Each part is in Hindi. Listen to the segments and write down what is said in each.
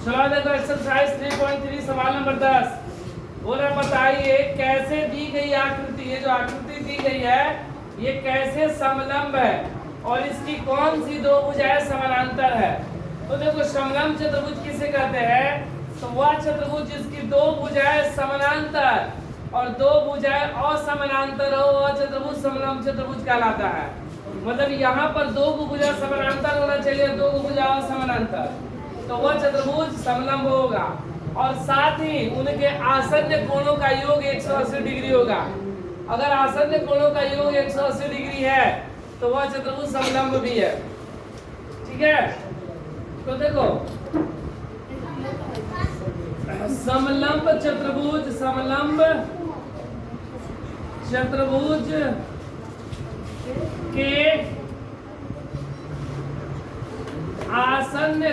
चलो देखो एक्सरसाइज 3.3 सवाल नंबर 10 बोला बताइए कैसे दी गई आकृति, ये जो आकृति दी गई है ये कैसे समलंब है और इसकी कौन सी दो भुजाएं समानांतर है। तो देखो समलंब चतुर्भुज किसे कहते हैं, तो वह चतुर्भुज जिसकी दो भुजाएं समानांतर और दो भुजाएं असमानांतर हो वह चतुर्भुज समलंब चतुर्भुज कहलाता है। मतलब यहाँ पर दो भुजा समानांतर होना चाहिए, दो भुजा असमानांतर, तो वह चतुर्भुज समलंब होगा और साथ ही उनके आसन्न कोणों का योग 180 डिग्री होगा। अगर आसन्न कोणों का योग 180 डिग्री है तो वह चतुर्भुज समलंब भी है। ठीक है, तो देखो समलंब चतुर्भुज के आसन्न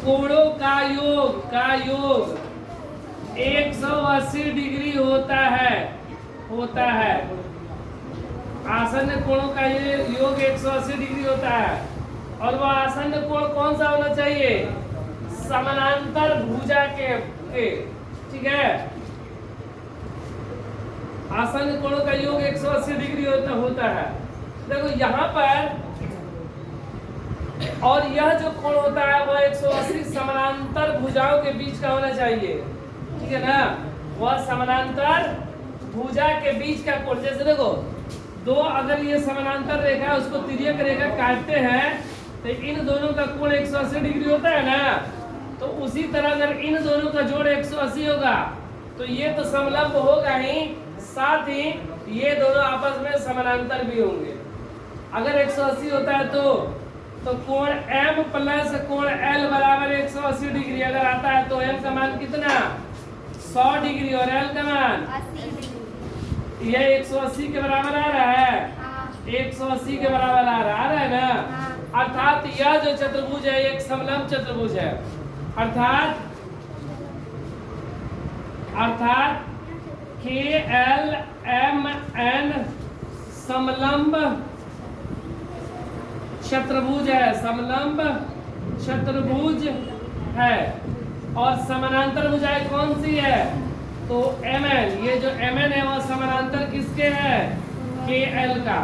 कोणों का योग 180 डिग्री होता है। आसन्न कोणों का योग 180 डिग्री होता है और वह आसन्न कोण कौन सा होना चाहिए, समानांतर भुजा के। ठीक है, आसन्न कोणों का योग 180 डिग्री होता है। देखो यहाँ पर और यह जो कोण होता है वह 180 समानांतर भुजाओं के बीच का होना चाहिए। ठीक है ना, वह समानांतर भुजा के बीच का कोण। जैसे देखो दो अगर ये समानांतर रेखा है उसको तिर्यक रेखा काटते हैं तो इन दोनों का कोण 180 डिग्री होता है ना, तो उसी तरह अगर इन दोनों का जोड़ 180 होगा तो ये तो समलंब होगा ही, साथ ही ये दोनों आपस में समानांतर भी होंगे। अगर 180 होता है तो कोण M प्लस कोण L बराबर 180 डिग्री अगर आता है तो M का मान कितना 100 डिग्री और L का मान 80 डिग्री। यह 180 के बराबर आ रहा है, 180 के बराबर आ रहा है ना। अर्थात यह जो चतुर्भुज है एक समलंब चतुर्भुज है। अर्थात KLMN समलंब चतुर्भुज है, समलंब चतुर्भुज है। और समानांतर भुजाएं कौन सी है, तो MN, ये जो MN है वह समानांतर किसके है, KL का।